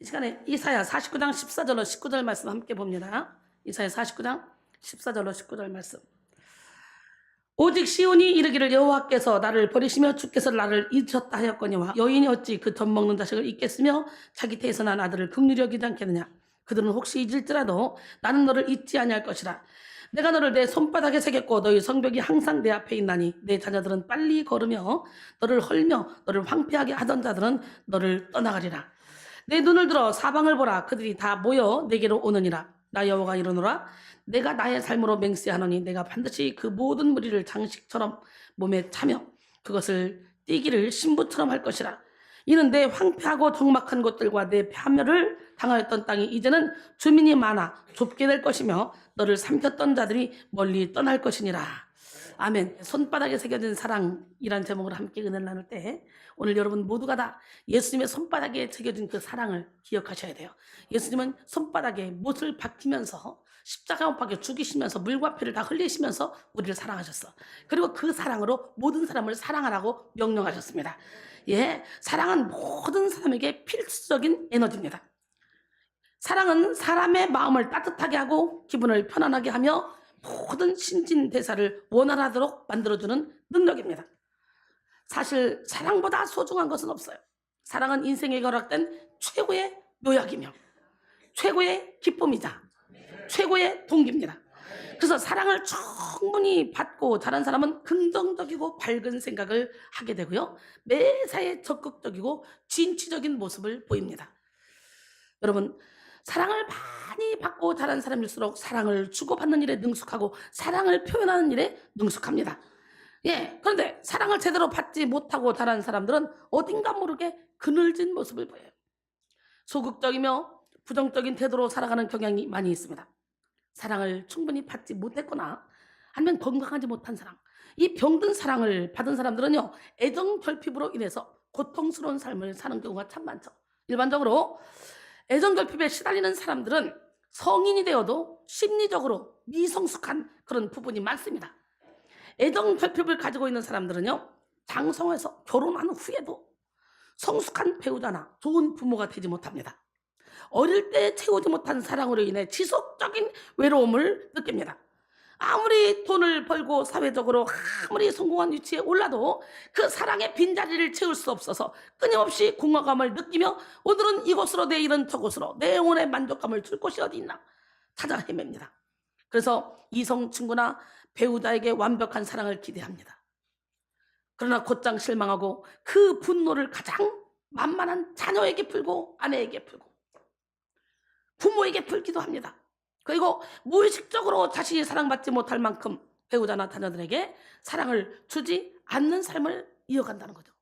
이 시간에 이사야 49장 14절로 19절 말씀 함께 봅니다. 이사야 49장 14절로 19절 말씀. 오직 시온이 이르기를 여호와께서 나를 버리시며 주께서 나를 잊으셨다 하였거니와 여인이 어찌 그 젖 먹는 자식을 잊겠으며 자기 태에서 난 아들을 긍휼히 여기지 않겠느냐. 그들은 혹시 잊을지라도 나는 너를 잊지 아니할 것이라. 내가 너를 내 손바닥에 새겼고 너희 성벽이 항상 내 앞에 있나니 내 자녀들은 빨리 걸으며 너를 헐며 너를 황폐하게 하던 자들은 너를 떠나가리라. 내 눈을 들어 사방을 보라. 그들이 다 모여 내게로 오느니라. 나 여호와가 이르노라. 내가 나의 삶으로 맹세하노니 내가 반드시 그 모든 무리를 장식처럼 몸에 차며 그것을 띠기를 신부처럼 할 것이라. 이는 내 황폐하고 적막한 곳들과 내 파멸을 당하였던 땅이 이제는 주민이 많아 좁게 될 것이며 너를 삼켰던 자들이 멀리 떠날 것이니라. 아멘. 손바닥에 새겨진 사랑이란 제목으로 함께 은혜를 나눌 때 오늘 여러분 모두가 다 예수님의 손바닥에 새겨진 그 사랑을 기억하셔야 돼요. 예수님은 손바닥에 못을 박히면서 십자가 못 박혀 죽이시면서 물과 피를 다 흘리시면서 우리를 사랑하셨어. 그리고 그 사랑으로 모든 사람을 사랑하라고 명령하셨습니다. 예, 사랑은 모든 사람에게 필수적인 에너지입니다. 사랑은 사람의 마음을 따뜻하게 하고 기분을 편안하게 하며 모든 신진대사를 원활하도록 만들어주는 능력입니다. 사실 사랑보다 소중한 것은 없어요. 사랑은 인생에 허락된 최고의 묘약이며 최고의 기쁨이자 최고의 동기입니다. 그래서 사랑을 충분히 받고 자란 사람은 긍정적이고 밝은 생각을 하게 되고요. 매사에 적극적이고 진취적인 모습을 보입니다. 여러분, 사랑을 많이 받고 자란 사람일수록 사랑을 주고받는 일에 능숙하고 사랑을 표현하는 일에 능숙합니다. 예, 그런데 사랑을 제대로 받지 못하고 자란 사람들은 어딘가 모르게 그늘진 모습을 보여요. 소극적이며 부정적인 태도로 살아가는 경향이 많이 있습니다. 사랑을 충분히 받지 못했거나 아니면 건강하지 못한 사랑, 이 병든 사랑을 받은 사람들은요, 애정 결핍으로 인해서 고통스러운 삶을 사는 경우가 참 많죠. 일반적으로 애정 결핍에 시달리는 사람들은 성인이 되어도 심리적으로 미성숙한 그런 부분이 많습니다. 애정 결핍을 가지고 있는 사람들은요, 장성해서 결혼한 후에도 성숙한 배우자나 좋은 부모가 되지 못합니다. 어릴 때 채우지 못한 사랑으로 인해 지속적인 외로움을 느낍니다. 아무리 돈을 벌고 사회적으로 아무리 성공한 위치에 올라도 그 사랑의 빈자리를 채울 수 없어서 끊임없이 공허감을 느끼며 오늘은 이곳으로 내일은 저곳으로 내 영혼의 만족감을 줄 곳이 어디 있나 찾아 헤맵니다. 그래서 이성 친구나 배우자에게 완벽한 사랑을 기대합니다. 그러나 곧장 실망하고 그 분노를 가장 만만한 자녀에게 풀고 아내에게 풀고 부모에게 풀기도 합니다. 그리고 무의식적으로 자신이 사랑받지 못할 만큼 배우자나 자녀들에게 사랑을 주지 않는 삶을 이어간다는 거죠.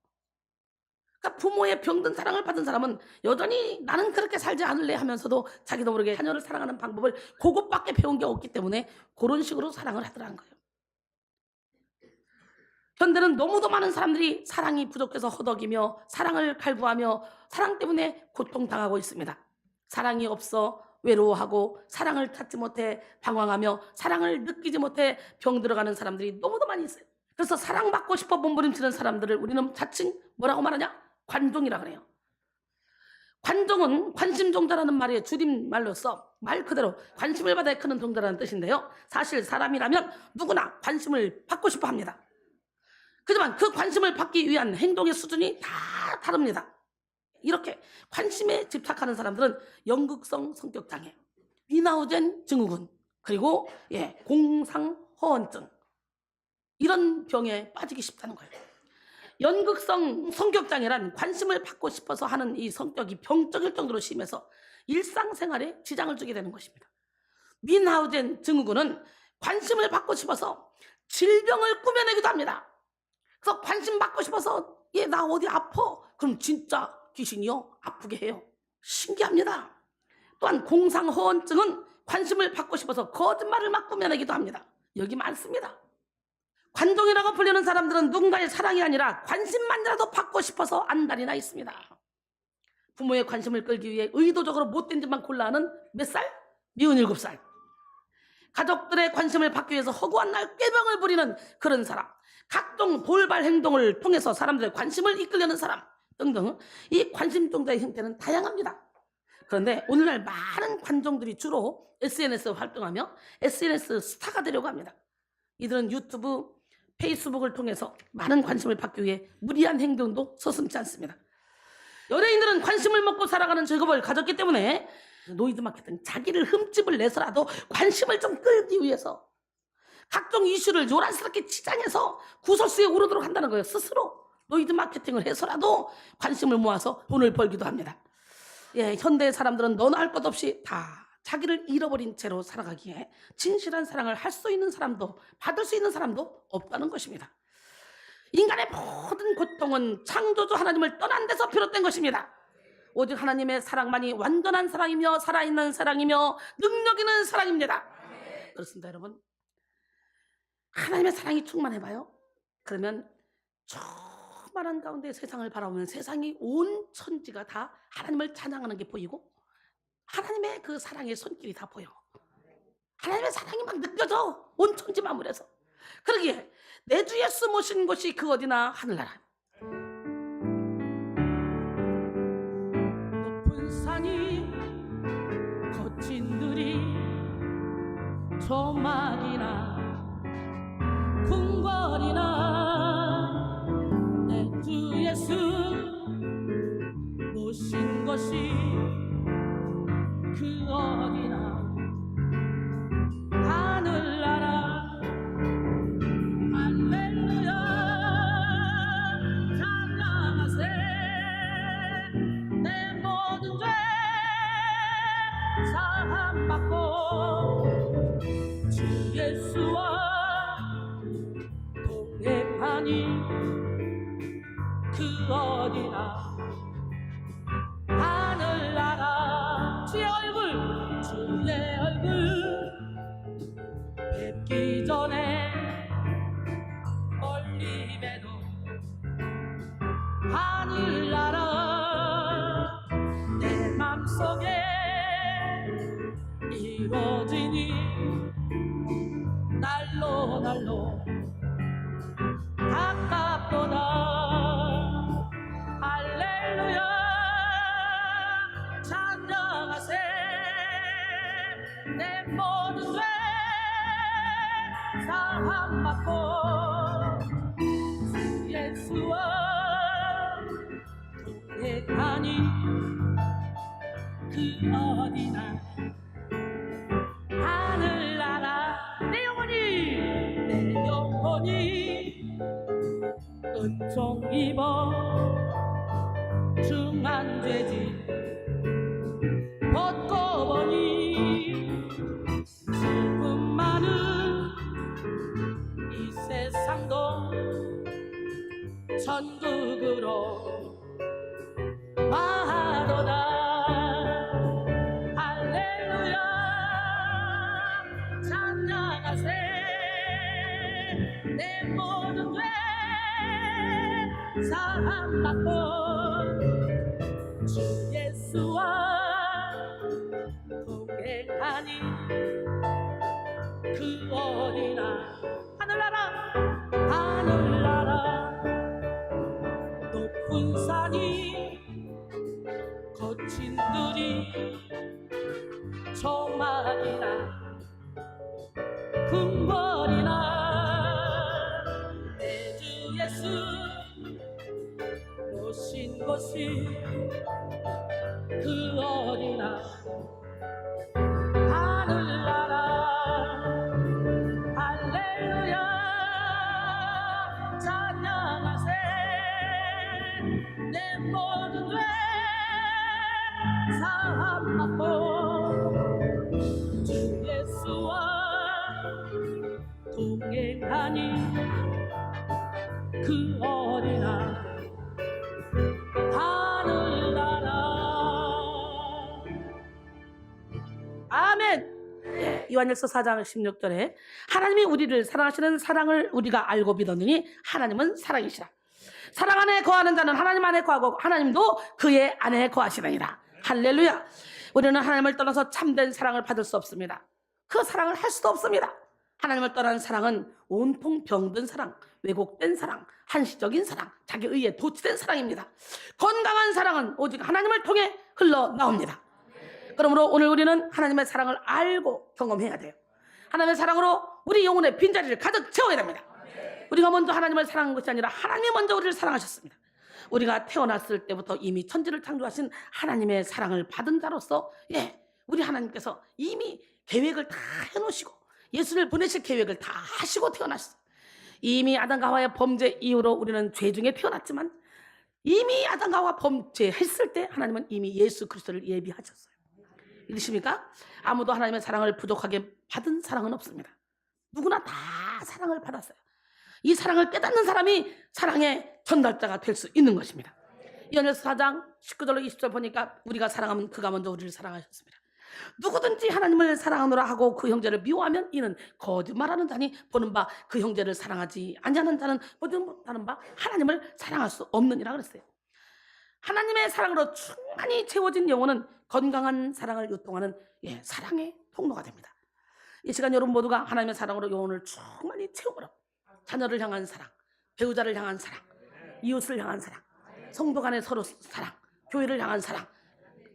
그러니까 부모의 병든 사랑을 받은 사람은 여전히 나는 그렇게 살지 않을래 하면서도 자기도 모르게 자녀를 사랑하는 방법을 그것밖에 배운 게 없기 때문에 그런 식으로 사랑을 하더라는 거예요. 현대는 너무도 많은 사람들이 사랑이 부족해서 허덕이며 사랑을 갈구하며 사랑 때문에 고통당하고 있습니다. 사랑이 없어 외로워하고 사랑을 찾지 못해 방황하며 사랑을 느끼지 못해 병들어가는 사람들이 너무도 많이 있어요. 그래서 사랑받고 싶어 몸부림치는 사람들을 우리는 자칭 뭐라고 말하냐? 관종이라 그래요. 관종은 관심종자라는 말의 줄임말로서 말 그대로 관심을 받아야 크는 종자라는 뜻인데요. 사실 사람이라면 누구나 관심을 받고 싶어 합니다. 하지만 그 관심을 받기 위한 행동의 수준이 다 다릅니다. 이렇게 관심에 집착하는 사람들은 연극성 성격장애, 미나우젠 증후군, 그리고 공상허언증, 이런 병에 빠지기 쉽다는 거예요. 연극성 성격장애란 관심을 받고 싶어서 하는 이 성격이 병적일 정도로 심해서 일상생활에 지장을 주게 되는 것입니다. 민하우젠 증후군은 관심을 받고 싶어서 질병을 꾸며내기도 합니다. 그래서 관심 받고 싶어서 나 어디 아파? 그럼 진짜 귀신이요? 아프게 해요. 신기합니다. 또한 공상허언증은 관심을 받고 싶어서 거짓말을 막 꾸며내기도 합니다. 여기 많습니다. 관종이라고 불리는 사람들은 누군가의 사랑이 아니라 관심만이라도 받고 싶어서 안달이나 있습니다. 부모의 관심을 끌기 위해 의도적으로 못된 짓만 골라하는 몇 살? 미운 7살. 가족들의 관심을 받기 위해서 허구한 날 꾀병을 부리는 그런 사람, 각종 돌발 행동을 통해서 사람들의 관심을 이끌려는 사람 등등, 이 관심종자의 형태는 다양합니다. 그런데 오늘날 많은 관종들이 주로 SNS 활동하며 SNS 스타가 되려고 합니다. 이들은 유튜브, 페이스북을 통해서 많은 관심을 받기 위해 무리한 행동도 서슴지 않습니다. 연예인들은 관심을 먹고 살아가는 직업을 가졌기 때문에 노이즈 마케팅, 자기를 흠집을 내서라도 관심을 좀 끌기 위해서 각종 이슈를 요란스럽게 치장해서 구설수에 오르도록 한다는 거예요. 스스로 노이즈 마케팅을 해서라도 관심을 모아서 돈을 벌기도 합니다. 예, 현대 사람들은 너나 할 것 없이 다 자기를 잃어버린 채로 살아가기에 진실한 사랑을 할 수 있는 사람도 받을 수 있는 사람도 없다는 것입니다. 인간의 모든 고통은 창조주 하나님을 떠난 데서 비롯된 것입니다. 오직 하나님의 사랑만이 완전한 사랑이며 살아있는 사랑이며 능력 있는 사랑입니다. 그렇습니다, 여러분. 하나님의 사랑이 충만해봐요. 그러면 조그마한 가운데 세상을 바라보면 세상이 온 천지가 다 하나님을 찬양하는 게 보이고 하나님의 그 사랑의 손길이 다 보여. 하나님의 사랑이 막 느껴져. 온 천지 만물에서. 그러기에 내 주 예수 모신 곳이 그 어디나 하늘나라. 높은 산이 거친 들이 조막이나 궁궐이나 내 주 예수 모신 것이 그 어디나 하늘나라. 할렐루야 찬양하세. 내 모든 죄 사함받고 주 예수와 동행하니 그 어디나 하늘나라. 주의 얼굴 뵙기 전에 멀리 봬도 하늘나라 내 맘속에 이루어지니 날로 가깝도다. 할렐루야 찬양하세. 내 모든 죄 사함받고 주 예수와 동행하니 그 어디나 하늘나라. 내 영혼이 은총 입어 중한 죄지 벗고 보니 슬픔 많은 이 세상도 천국으로 와도다. 할렐루야 찬양하세. 내 모든 죄 사함받고 주 예수와 동행하니 그 어디나 하늘나라. 높은 산이 거친 들이 조막이나 궁궐이나 내 주 예수 모신 곳이 그 어디나 하늘나라. 할렐루야 찬양하세. 내 모든 죄 사함받고 주 예수와 동행하니 그 어디나 하늘나라. 아멘. 요한일서 4장 16절에 하나님이 우리를 사랑하시는 사랑을 우리가 알고 믿었느니 하나님은 사랑이시라. 사랑 안에 거하는 자는 하나님 안에 거하고 하나님도 그의 안에 거하시느니라. 할렐루야. 우리는 하나님을 떠나서 참된 사랑을 받을 수 없습니다. 그 사랑을 할 수도 없습니다. 하나님을 떠난 사랑은 온통 병든 사랑, 왜곡된 사랑, 한시적인 사랑, 자기 의에 도취된 사랑입니다. 건강한 사랑은 오직 하나님을 통해 흘러나옵니다. 그러므로 오늘 우리는 하나님의 사랑을 알고 경험해야 돼요. 하나님의 사랑으로 우리 영혼의 빈자리를 가득 채워야 됩니다. 우리가 먼저 하나님을 사랑한 것이 아니라 하나님이 먼저 우리를 사랑하셨습니다. 우리가 태어났을 때부터 이미 천지를 창조하신 하나님의 사랑을 받은 자로서 우리 하나님께서 이미 계획을 다 해놓으시고 예수를 보내실 계획을 다 하시고 태어났어요. 이미 아담과 하와의 범죄 이후로 우리는 죄 중에 태어났지만 이미 아담과 하와 범죄했을 때 하나님은 이미 예수 그리스도를 예비하셨어요. 믿으십니까? 아무도 하나님의 사랑을 부족하게 받은 사랑은 없습니다. 누구나 다 사랑을 받았어요. 이 사랑을 깨닫는 사람이 사랑의 전달자가 될 수 있는 것입니다. 요한일서 4장 19절로 20절 보니까 우리가 사랑하면 그가 먼저 우리를 사랑하셨습니다. 누구든지 하나님을 사랑하노라 하고 그 형제를 미워하면 이는 거짓말하는 자니 보는 바 그 형제를 사랑하지 아니하는 자는 보지 못하는 바 하나님을 사랑할 수 없느니라 그랬어요. 하나님의 사랑으로 충만히 채워진 영혼은 건강한 사랑을 요통하는 사랑의 통로가 됩니다. 이 시간 여러분 모두가 하나님의 사랑으로 영혼을 충만히 채우므로 자녀를 향한 사랑, 배우자를 향한 사랑, 이웃을 향한 사랑, 성도 간의 서로 사랑, 교회를 향한 사랑,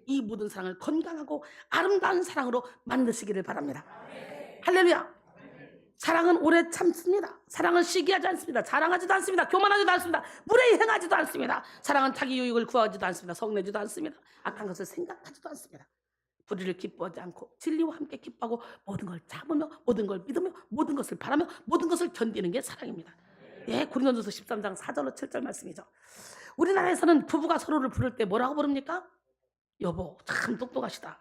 이 모든 사랑을 건강하고 아름다운 사랑으로 만드시기를 바랍니다. 할렐루야. 사랑은 오래 참습니다. 사랑은 시기하지 않습니다. 자랑하지도 않습니다. 교만하지도 않습니다. 무례히 행하지도 않습니다. 사랑은 자기 유익을 구하지도 않습니다. 성내지도 않습니다. 악한 것을 생각하지도 않습니다. 불의를 기뻐하지 않고 진리와 함께 기뻐하고 모든 걸 참으며 모든 걸 믿으며 모든 것을 바라며 모든 것을 견디는 게 사랑입니다. 고린도전서 13장 4절로 7절 말씀이죠. 우리나라에서는 부부가 서로를 부를 때 뭐라고 부릅니까? 여보. 참 똑똑하시다.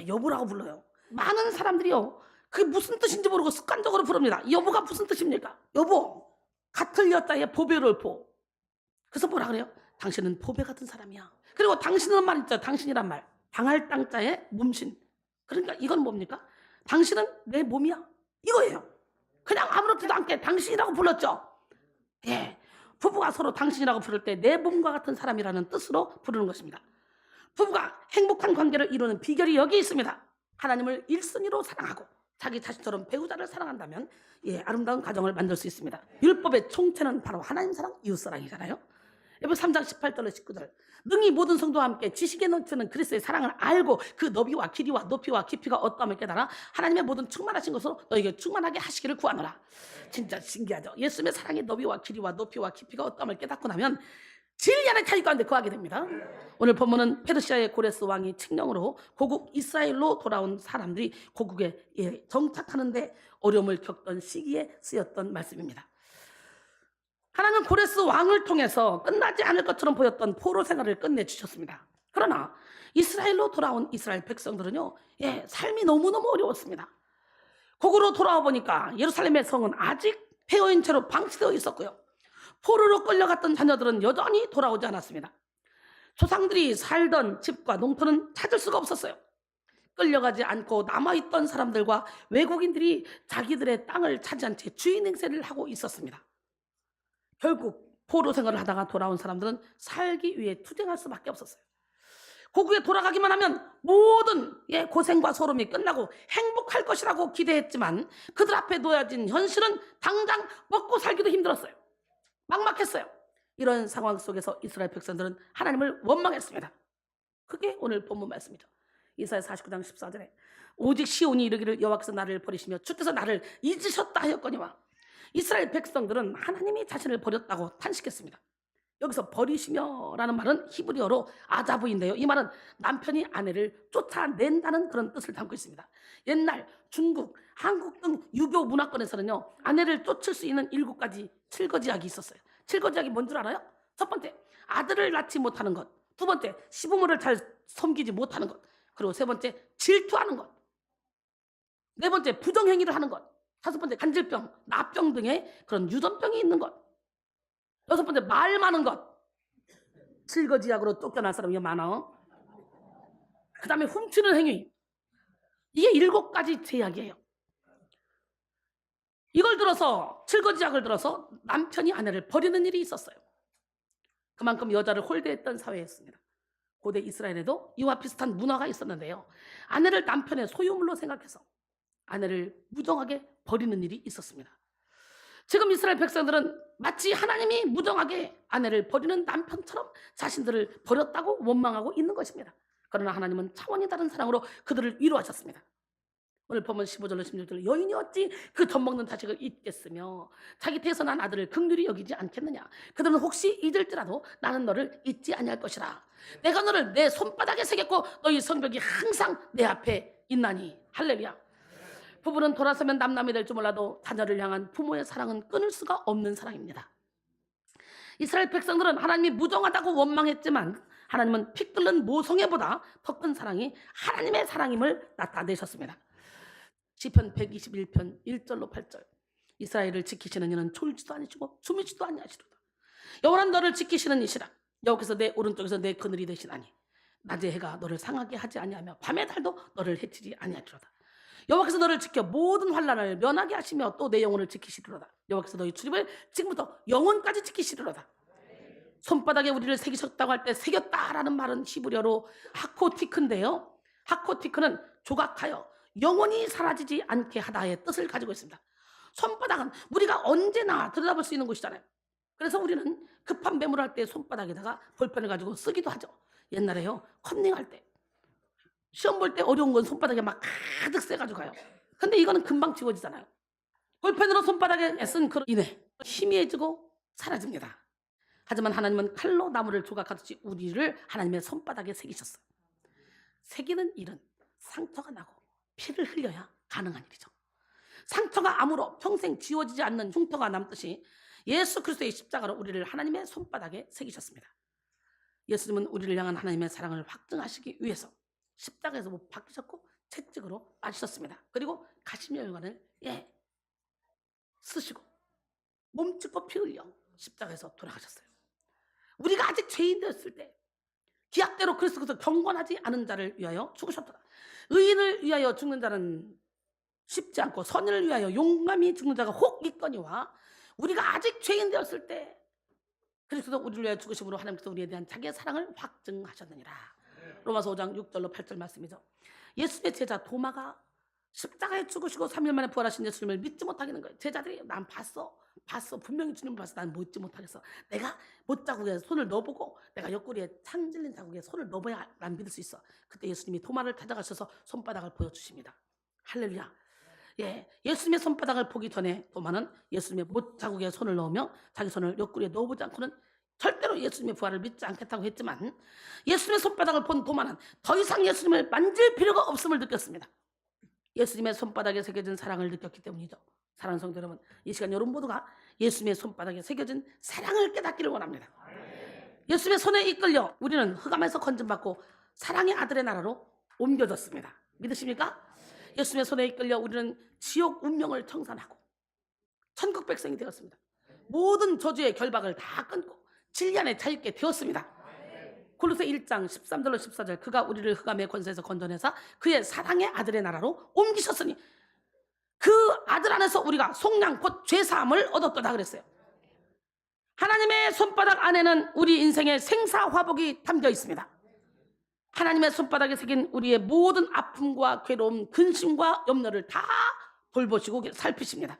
여보라고 불러요. 많은 사람들이요, 그게 무슨 뜻인지 모르고 습관적으로 부릅니다. 여보가 무슨 뜻입니까? 여보. 같을 여자의 보배를 보. 그래서 뭐라 그래요? 당신은 보배 같은 사람이야. 그리고 당신은 말 있죠. 당신이란 말. 당할 땅자의 몸신. 그러니까 이건 뭡니까? 당신은 내 몸이야. 이거예요. 그냥 아무렇지도 않게 당신이라고 불렀죠. 부부가 서로 당신이라고 부를 때 내 몸과 같은 사람이라는 뜻으로 부르는 것입니다. 부부가 행복한 관계를 이루는 비결이 여기 있습니다. 하나님을 1순위로 사랑하고 자기 자신처럼 배우자를 사랑한다면 아름다운 가정을 만들 수 있습니다. 율법의 총체는 바로 하나님 사랑, 이웃 사랑이잖아요. 에베소 3장 18절로 19절. 능히 모든 성도와 함께 지식에 넘치는 그리스도의 사랑을 알고 그 너비와 길이와 높이와 깊이가 어떠함을 깨달아 하나님의 모든 충만하신 것으로 너에게 충만하게 하시기를 구하노라. 진짜 신기하죠. 예수님의 사랑의 너비와 길이와 높이와 깊이가 어떠함을 깨닫고 나면 진리 안에 자유 가운데 거하게 됩니다. 오늘 본문은 페르시아의 고레스 왕이 칙령으로 고국 이스라엘로 돌아온 사람들이 고국에 정착하는데 어려움을 겪던 시기에 쓰였던 말씀입니다. 하나님은 고레스 왕을 통해서 끝나지 않을 것처럼 보였던 포로 생활을 끝내주셨습니다. 그러나 이스라엘로 돌아온 이스라엘 백성들은요, 삶이 너무너무 어려웠습니다. 고국으로 돌아와 보니까 예루살렘의 성은 아직 폐허인 채로 방치되어 있었고요, 포로로 끌려갔던 자녀들은 여전히 돌아오지 않았습니다. 조상들이 살던 집과 농토는 찾을 수가 없었어요. 끌려가지 않고 남아있던 사람들과 외국인들이 자기들의 땅을 차지한 채 주인 행세를 하고 있었습니다. 결국 포로 생활을 하다가 돌아온 사람들은 살기 위해 투쟁할 수밖에 없었어요. 고국에 돌아가기만 하면 모든 고생과 소름이 끝나고 행복할 것이라고 기대했지만 그들 앞에 놓여진 현실은 당장 먹고 살기도 힘들었어요. 막막했어요. 이런 상황 속에서 이스라엘 백성들은 하나님을 원망했습니다. 그게 오늘 본문 말씀이죠. 이사야 49장 14절에 오직 시온이 이르기를 여호와께서 나를 버리시며 주께서 나를 잊으셨다 하였거니와. 이스라엘 백성들은 하나님이 자신을 버렸다고 탄식했습니다. 여기서 버리시며라는 말은 히브리어로 아자부인데요, 이 말은 남편이 아내를 쫓아낸다는 그런 뜻을 담고 있습니다. 옛날 중국, 한국 등 유교 문화권에서는요, 아내를 쫓을 수 있는 7가지 칠거지약이 있었어요. 칠거지약이 뭔 줄 알아요? 첫 번째, 아들을 낳지 못하는 것. 두 번째, 시부모를 잘 섬기지 못하는 것. 그리고 세 번째, 질투하는 것. 네 번째, 부정행위를 하는 것. 다섯 번째, 간질병, 나병 등의 그런 유전병이 있는 것. 여섯 번째, 말 많은 것. 칠거지약으로 쫓겨날 사람이 많아. 그 다음에 훔치는 행위. 이게 7가지 제약이에요. 이걸 들어서, 칠거지약을 들어서 남편이 아내를 버리는 일이 있었어요. 그만큼 여자를 홀대했던 사회였습니다. 고대 이스라엘에도 이와 비슷한 문화가 있었는데요, 아내를 남편의 소유물로 생각해서 아내를 무정하게 버리는 일이 있었습니다. 지금 이스라엘 백성들은 마치 하나님이 무정하게 아내를 버리는 남편처럼 자신들을 버렸다고 원망하고 있는 것입니다. 그러나 하나님은 차원이 다른 사랑으로 그들을 위로하셨습니다. 오늘 보면 15절로 16절 여인이 어찌 그 젖먹는 자식을 잊겠으며 자기 태어난 아들을 긍휼히 여기지 않겠느냐. 그들은 혹시 잊을지라도 나는 너를 잊지 아니할 것이라. 내가 너를 내 손바닥에 새겼고 너희 성벽이 항상 내 앞에 있나니. 할렐루야. 부부는 돌아서면 남남이 될 줄 몰라도 자녀를 향한 부모의 사랑은 끊을 수가 없는 사랑입니다. 이스라엘 백성들은 하나님이 무정하다고 원망했지만 하나님은 피 끓는 모성애보다 더 큰 사랑이 하나님의 사랑임을 나타내셨습니다. 시편 121편 1절로 8절 이스라엘을 지키시는 이는 졸지도 아니시고 주무지도 아니하시로다. 여호와는 너를 지키시는 이시라. 여호와께서 내 오른쪽에서 내 그늘이 되시나니 낮의 해가 너를 상하게 하지 아니하며 밤의 달도 너를 해치지 아니하리로다. 여호와께서 너를 지켜 모든 환난을 면하게 하시며 또 내 영혼을 지키시리로다. 여호와께서 너희 출입을 지금부터 영혼까지 지키시리로다. 손바닥에 우리를 새기셨다고 할 때 새겼다라는 말은 히브리어로 하코티크인데요. 하코티크는 조각하여 영원히 사라지지 않게 하다의 뜻을 가지고 있습니다. 손바닥은 우리가 언제나 들여다볼 수 있는 곳이잖아요. 그래서 우리는 급한 매물할 때 손바닥에다가 볼펜을 가지고 쓰기도 하죠. 옛날에요 컨닝할 때 시험 볼 때 어려운 건 손바닥에 막 가득 써가지고 가요. 근데 이거는 금방 지워지잖아요. 볼펜으로 손바닥에 쓴 그로 인해 희미해지고 사라집니다. 하지만 하나님은 칼로 나무를 조각하듯이 우리를 하나님의 손바닥에 새기셨어요. 새기는 일은 상처가 나고 피를 흘려야 가능한 일이죠. 상처가 아무로 평생 지워지지 않는 흉터가 남듯이 예수 그리스도의 십자가로 우리를 하나님의 손바닥에 새기셨습니다. 예수님은 우리를 향한 하나님의 사랑을 확증하시기 위해서 십자가에서 못 박히셨고 채찍으로 맞으셨습니다. 그리고 가시면관을 쓰시고 몸짓고 피 흘려 십자가에서 돌아가셨어요. 우리가 아직 죄인 되었을 때 기약대로 그리스도께서 경건하지 않은 자를 위하여 죽으셨더라. 의인을 위하여 죽는 자는 쉽지 않고 선인을 위하여 용감히 죽는 자가 혹 있거니와 우리가 아직 죄인 되었을 때 그리스도 우리를 위하여 죽으심으로 하나님께서 우리에 대한 자기의 사랑을 확증하셨느니라. 로마서 5장 6절로 8절 말씀이죠. 예수님의 제자 도마가 십자가에 죽으시고 3일 만에 부활하신 예수님을 믿지 못하겠는 거예요. 제자들이 난 봤어 분명히 주님을 봤어. 난 믿지 못하겠어. 내가 못자국에 손을 넣어보고 내가 옆구리에 창 질린 자국에 손을 넣어봐야 난 믿을 수 있어. 그때 예수님이 도마를 찾아가셔서 손바닥을 보여주십니다. 할렐루야. 예수님의 손바닥을 보기 전에 도마는 예수님의 못자국에 손을 넣으며 자기 손을 옆구리에 넣어보지 않고는 절대로 예수님의 부활을 믿지 않겠다고 했지만 예수님의 손바닥을 본 도마는 더 이상 예수님을 만질 필요가 없음을 느꼈습니다. 예수님의 손바닥에 새겨진 사랑을 느꼈기 때문이죠. 사랑하는 성도 여러분, 이 시간 여러분 모두가 예수님의 손바닥에 새겨진 사랑을 깨닫기를 원합니다. 예수님의 손에 이끌려 우리는 흑암에서 건진받고 사랑의 아들의 나라로 옮겨졌습니다. 믿으십니까? 예수님의 손에 이끌려 우리는 지옥 운명을 청산하고 천국 백성이 되었습니다. 모든 저주의 결박을 다 끊고 진리 안에 자유케 되었습니다. 골로새 1장 13절로 14절 그가 우리를 흑암의 권세에서 건져내사 그의 사랑의 아들의 나라로 옮기셨으니 그 아들 안에서 우리가 속량 곧 죄사함을 얻었도다 그랬어요. 하나님의 손바닥 안에는 우리 인생의 생사화복이 담겨 있습니다. 하나님의 손바닥에 새긴 우리의 모든 아픔과 괴로움, 근심과 염려를 다 돌보시고 살피십니다.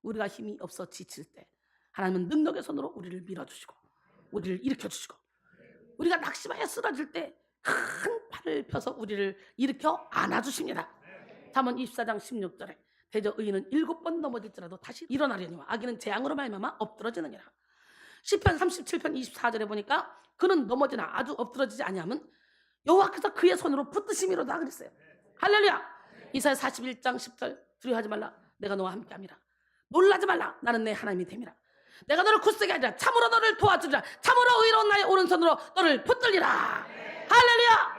우리가 힘이 없어 지칠 때 하나님은 능력의 손으로 우리를 밀어주시고 우리를 일으켜주시고 우리가 낙심하여 쓰러질 때 큰 팔을 펴서 우리를 일으켜 안아주십니다. 잠언 24장 16절에 대저 의인은 7번 넘어질지라도 다시 일어나려니와 악인은 재앙으로 말미암아 엎드러지느니라. 시편 37편 24절에 보니까 그는 넘어지나 아주 엎드러지지 아니하면 여호와께서 그의 손으로 붙드심이로다 그랬어요. 할렐루야. 이사야 41장 10절 두려워하지 말라 내가 너와 함께함이라. 놀라지 말라 나는 내 하나님이 됨이라. 내가 너를 굳세게 하리라. 참으로 너를 도와주리라. 참으로 의로운 나의 오른손으로 너를 붙들리라. 할렐루야.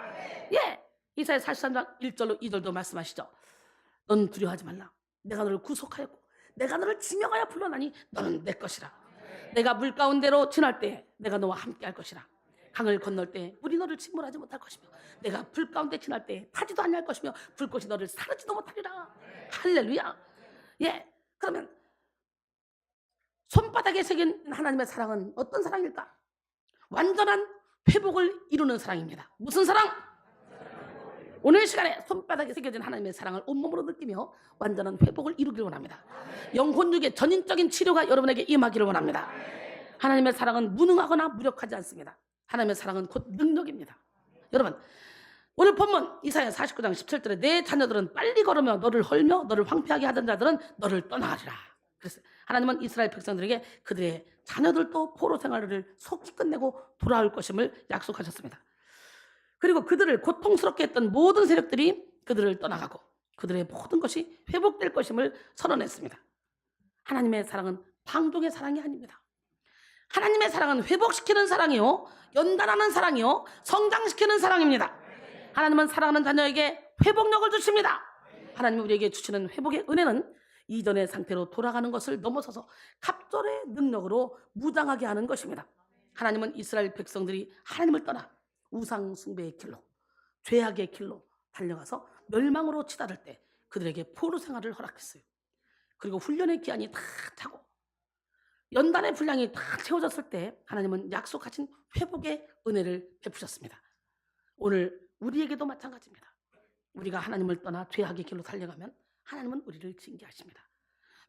이사야 43장 1절로 2절도 말씀하시죠. 너는 두려워하지 말라. 내가 너를 구속하였고 내가 너를 지명하여 불러나니 너는 내 것이라. 내가 물 가운데로 지날 때 내가 너와 함께 할 것이라. 강을 건널 때 물이 너를 침몰하지 못할 것이며 내가 불 가운데 지날 때 타지도 아니할 것이며 불꽃이 너를 사르지도 못하리라. 할렐루야. 그러면 손바닥에 새긴 하나님의 사랑은 어떤 사랑일까? 완전한 회복을 이루는 사랑입니다. 무슨 사랑? 오늘 시간에 손바닥에 새겨진 하나님의 사랑을 온몸으로 느끼며 완전한 회복을 이루기를 원합니다. 영혼육의 전인적인 치료가 여러분에게 임하기를 원합니다. 하나님의 사랑은 무능하거나 무력하지 않습니다. 하나님의 사랑은 곧 능력입니다. 여러분, 오늘 본문 이사야 49장 17절에 내 자녀들은 빨리 걸으며 너를 헐며 너를 황폐하게 하던 자들은 너를 떠나가리라. 그래서 하나님은 이스라엘 백성들에게 그들의 자녀들도 포로 생활을 속히 끝내고 돌아올 것임을 약속하셨습니다. 그리고 그들을 고통스럽게 했던 모든 세력들이 그들을 떠나가고 그들의 모든 것이 회복될 것임을 선언했습니다. 하나님의 사랑은 방종의 사랑이 아닙니다. 하나님의 사랑은 회복시키는 사랑이요, 연단하는 사랑이요, 성장시키는 사랑입니다. 하나님은 사랑하는 자녀에게 회복력을 주십니다. 하나님이 우리에게 주시는 회복의 은혜는 이전의 상태로 돌아가는 것을 넘어서서 갑절의 능력으로 무장하게 하는 것입니다. 하나님은 이스라엘 백성들이 하나님을 떠나 우상 숭배의 길로, 죄악의 길로 달려가서 멸망으로 치달을 때 그들에게 포로 생활을 허락했어요. 그리고 훈련의 기한이 다 차고 연단의 분량이 다 채워졌을 때 하나님은 약속하신 회복의 은혜를 베푸셨습니다. 오늘 우리에게도 마찬가지입니다. 우리가 하나님을 떠나 죄악의 길로 달려가면 하나님은 우리를 징계하십니다.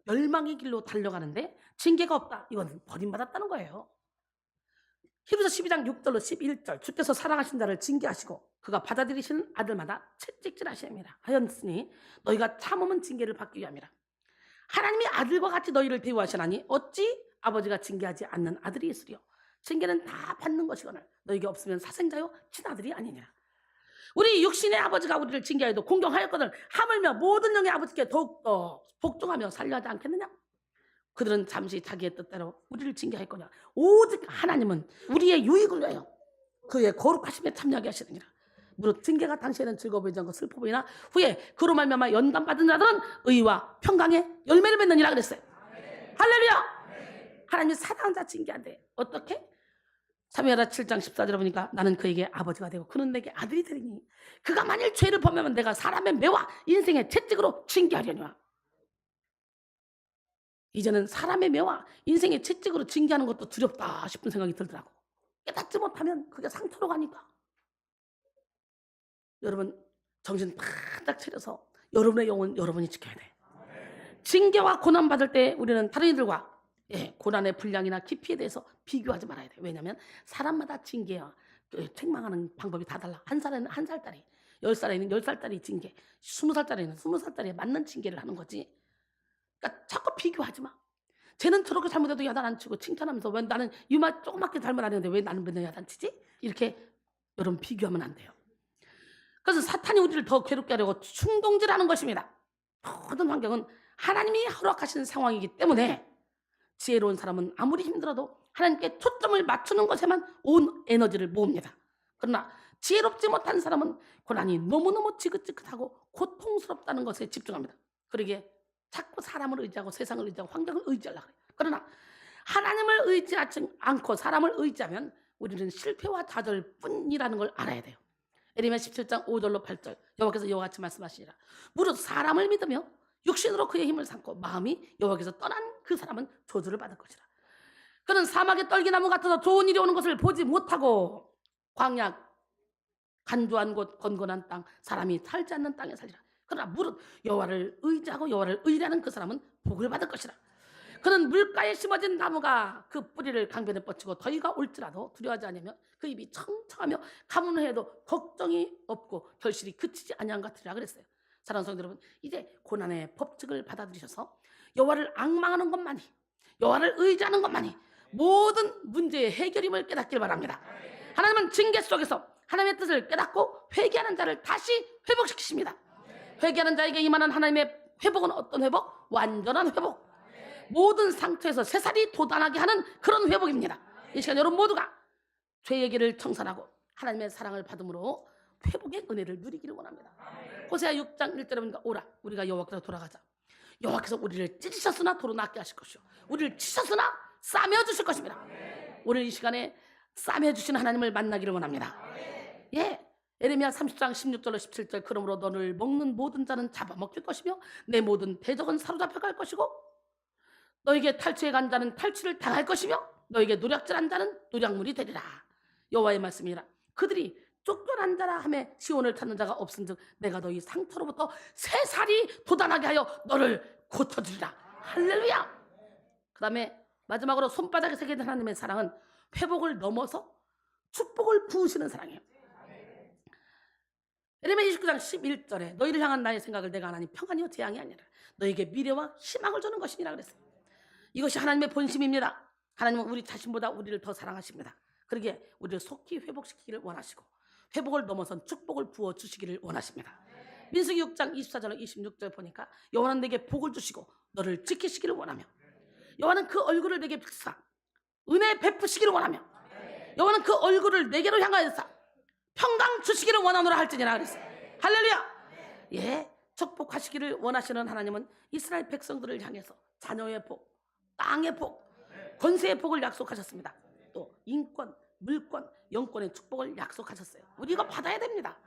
멸망의 길로 달려가는데 징계가 없다. 이건 버림받았다는 거예요. 히브리서 12장 6절로 11절 주께서 사랑하신 자를 징계하시고 그가 받아들이시는 아들마다 채찍질하시옵니다. 하였으니 너희가 참으면 징계를 받기 위함이라. 하나님이 아들과 같이 너희를 대우하시나니 어찌 아버지가 징계하지 않는 아들이 있으리요. 징계는 다 받는 것이거늘 너희에게 없으면 사생자요 친아들이 아니냐. 우리 육신의 아버지가 우리를 징계하여도 공경하였거늘 하물며 모든 영의 아버지께 더욱더 복종하며 살려하지 않겠느냐. 그들은 잠시 자기의 뜻대로 우리를 징계할 거냐. 오직 하나님은 우리의 유익을 위하여 그의 거룩하심에 참여하게 하시느니라. 무릇 징계가 당시에는 즐거워 보이지 않고 슬퍼 보이나 후에 그로 말미암아 연단받은 자들은 의와 평강의 열매를 맺느니라 그랬어요. 할렐루야. 하나님이 사랑하는 자 징계한대. 어떻게? 사무엘하 7장 14절에 보니까 나는 그에게 아버지가 되고 그는 내게 아들이 되리니 그가 만일 죄를 범하면 내가 사람의 매와 인생의 채찍으로 징계하려니와. 이제는 사람의 매와 인생의 채찍으로 징계하는 것도 두렵다 싶은 생각이 들더라고. 깨닫지 못하면 그게 상처로 가니까. 여러분 정신 바짝 차려서 여러분의 영혼 여러분이 지켜야 돼. 징계와 고난받을 때 우리는 다른 이들과 고난의 분량이나 깊이에 대해서 비교하지 말아야 돼. 왜냐하면 사람마다 징계와 책망하는 방법이 다 달라. 한 살에는 한 살짜리, 10살에는 10살짜리 징계, 20살짜리는 20살짜리에 맞는 징계를 하는 거지. 그러니까 자꾸 비교하지 마. 쟤는 저렇게 잘못해도 야단 안 치고 칭찬하면서 왜 나는 이마 조그맣게 잘못 안 했는데 왜 나는 맨날 야단 치지? 이렇게 여러분 비교하면 안 돼요. 그래서 사탄이 우리를 더 괴롭게 하려고 충동질하는 것입니다. 모든 환경은 하나님이 허락하신 상황이기 때문에 지혜로운 사람은 아무리 힘들어도 하나님께 초점을 맞추는 것에만 온 에너지를 모읍니다. 그러나 지혜롭지 못한 사람은 고난이 너무너무 지긋지긋하고 고통스럽다는 것에 집중합니다. 그러기에 자꾸 사람을 의지하고 세상을 의지하고 환경을 의지하려고 해요. 그러나 하나님을 의지하지 않고 사람을 의지하면 우리는 실패와 좌절뿐이라는 걸 알아야 돼요. 에레미야 17장 5절로 8절 여호와께서 이와 같이 말씀하시니라. 무릇 사람을 믿으며 육신으로 그의 힘을 삼고 마음이 여호와께서 떠난 그 사람은 저주를 받을 것이라. 그는 사막의 떨기나무 같아서 좋은 일이 오는 것을 보지 못하고 광야 간주한 곳 건건한 땅 사람이 살지 않는 땅에 살리라. 그러나 무릇 여호와를 의지하고 여호와를 의뢰하는 그 사람은 복을 받을 것이라. 그는 물가에 심어진 나무가 그 뿌리를 강변에 뻗치고 더위가 올지라도 두려워하지 않으며 그 입이 청청하며 가뭄을 해도 걱정이 없고 결실이 그치지 아니한 것 같으리라 그랬어요. 사랑하는 성도 여러분, 이제 고난의 법칙을 받아들이셔서 여호와를 앙망하는 것만이, 여호와를 의지하는 것만이 모든 문제의 해결임을 깨닫길 바랍니다. 하나님은 징계 속에서 하나님의 뜻을 깨닫고 회개하는 자를 다시 회복시키십니다. 회개하는 자에게 임하는 하나님의 회복은 어떤 회복? 완전한 회복. 모든 상처에서 새살이 돋아나게 하는 그런 회복입니다. 이 시간 여러분 모두가 죄의 길을 청산하고 하나님의 사랑을 받음으로 회복의 은혜를 누리기를 원합니다. 호세아 6장 1절에 보니까 오라 우리가 여호와께로 돌아가자. 여호와께서 우리를 찢으셨으나 도로 낫게 하실 것이요 우리를 치셨으나 싸매어 주실 것입니다. 오늘 이 시간에 싸매어 주신 하나님을 만나기를 원합니다. 에레미야 30장 16절로 17절 그러므로 너를 먹는 모든 자는 잡아먹힐 것이며 내 모든 대적은 사로잡혀 갈 것이고 너에게 탈취해 간 자는 탈취를 당할 것이며 너에게 노략질한 자는 노략물이 되리라. 여호와의 말씀이라. 그들이 쫓겨난 자라 하며 시온을 찾는 자가 없은즉 내가 너희 상처로부터 새살이 돋아나게 하여 너를 고쳐주리라. 할렐루야. 그 다음에 마지막으로 손바닥에 새긴 하나님의 사랑은 회복을 넘어서 축복을 부으시는 사랑이에요. 예레미야 29장 11절에 너희를 향한 나의 생각을 내가 하나니 평안이요 재앙이 아니라 너에게 미래와 희망을 주는 것이니라 그랬어요. 이것이 하나님의 본심입니다. 하나님은 우리 자신보다 우리를 더 사랑하십니다. 그러기에 우리를 속히 회복시키기를 원하시고 회복을 넘어선 축복을 부어주시기를 원하십니다. 민수기 6장 24절 26절 보니까 여호와는 내게 복을 주시고 너를 지키시기를 원하며 여호와는 그 얼굴을 내게 비추사 은혜 베푸시기를 원하며 여호와는 그 얼굴을 내게로 향하여서 평강 주시기를 원하노라 할지니라 그랬어요. 할렐루야. 예, 축복하시기를 원하시는 하나님은 이스라엘 백성들을 향해서 자녀의 복, 땅의 복, 권세의 복을 약속하셨습니다. 또 인권, 물권, 영권의 축복을 약속하셨어요. 우리 이거 받아야 됩니다.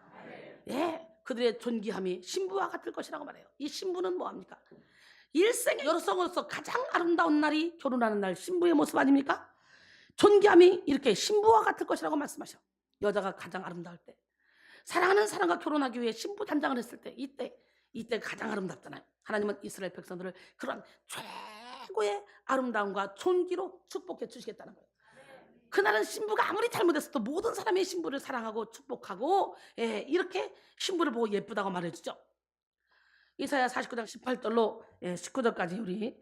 예, 그들의 존귀함이 신부와 같을 것이라고 말해요. 이 신부는 뭐합니까? 일생의 여성으로서 가장 아름다운 날이 결혼하는 날, 신부의 모습 아닙니까? 존귀함이 이렇게 신부와 같을 것이라고 말씀하셔. 여자가 가장 아름다울 때, 사랑하는 사람과 결혼하기 위해 신부 단장을 했을 때, 이때 가장 아름답잖아요. 하나님은 이스라엘 백성들을 그런 최고의 아름다움과 존귀로 축복해 주시겠다는 거예요. 그날은 신부가 아무리 잘못했어도 모든 사람이 신부를 사랑하고 축복하고, 예, 이렇게 신부를 보고 예쁘다고 말해주죠. 이사야 49장 18절로 19절까지 우리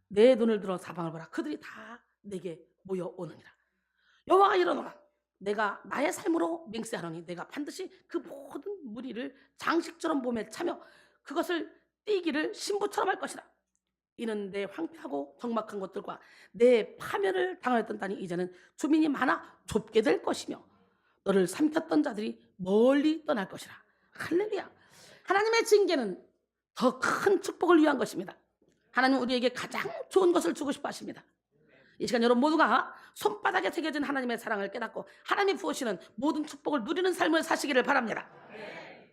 내 눈을 들어 사방을 보라. 그들이 다 내게 모여오느니라. 여호와가 이르노라. 내가 나의 삶으로 맹세하노니 내가 반드시 그 모든 무리를 장식처럼 몸에 차며 그것을 띠기를 신부처럼 할 것이라. 이는 내 황폐하고 적막한 것들과 내 파멸을 당하였던 땅이 이제는 주민이 많아 좁게 될 것이며 너를 삼켰던 자들이 멀리 떠날 것이라. 할렐루야. 하나님의 징계는 더 큰 축복을 위한 것입니다. 하나님은 우리에게 가장 좋은 것을 주고 싶어 하십니다. 이 시간 여러분 모두가 손바닥에 새겨진 하나님의 사랑을 깨닫고 하나님이 부으시는 모든 축복을 누리는 삶을 사시기를 바랍니다.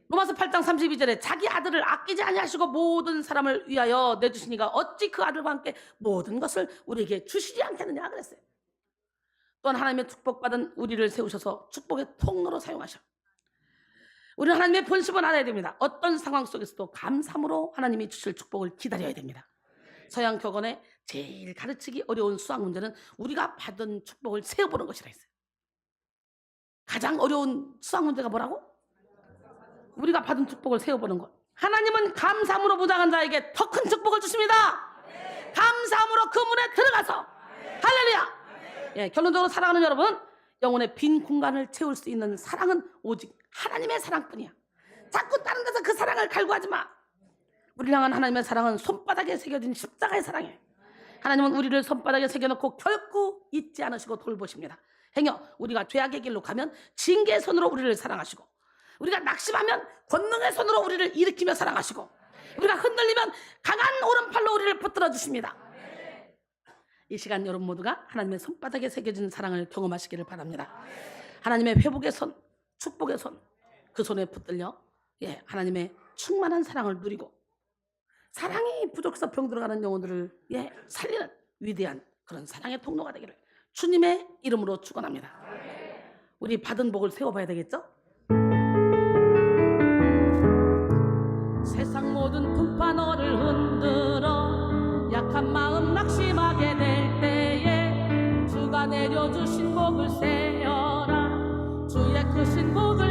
로마서 8장 32절에 자기 아들을 아끼지 아니하시고 모든 사람을 위하여 내주시니가 어찌 그 아들과 함께 모든 것을 우리에게 주시지 않겠느냐 그랬어요. 또한 하나님의 축복받은 우리를 세우셔서 축복의 통로로 사용하셔. 우리는 하나님의 본심을 알아야 됩니다. 어떤 상황 속에서도 감사함으로 하나님이 주실 축복을 기다려야 됩니다. 서양 격언에 제일 가르치기 어려운 수학 문제는 우리가 받은 축복을 세어보는 것이라 했어요. 가장 어려운 수학 문제가 뭐라고? 우리가 받은 축복을 세어보는 것. 하나님은 감사함으로 무장한 자에게 더 큰 축복을 주십니다. 감사함으로 그 문에 들어가서 할렐루야. 예, 결론적으로 사랑하는 여러분, 영혼의 빈 공간을 채울 수 있는 사랑은 오직 하나님의 사랑뿐이야. 자꾸 다른 데서 그 사랑을 갈구하지 마. 우리를 향한 하나님의 사랑은 손바닥에 새겨진 십자가의 사랑이에요. 하나님은 우리를 손바닥에 새겨놓고 결코 잊지 않으시고 돌보십니다. 행여 우리가 죄악의 길로 가면 징계의 손으로 우리를 사랑하시고, 우리가 낙심하면 권능의 손으로 우리를 일으키며 사랑하시고, 우리가 흔들리면 강한 오른팔로 우리를 붙들어 주십니다. 이 시간 여러분 모두가 하나님의 손바닥에 새겨진 사랑을 경험하시기를 바랍니다. 하나님의 회복의 손, 축복의 손, 그 손에 붙들려 하나님의 충만한 사랑을 누리고 사랑이 부족해서 병들어가는 영혼들을 살리는 위대한 그런 사랑의 통로가 되기를 주님의 이름으로 축원합니다. 우리 받은 복을 세워봐야 되겠죠? 세상 모든 풍파 너를 흔들어 약한 마음 낙심하게 될 때에 주가 내려주신 복을 세어라. 주의 크신 복을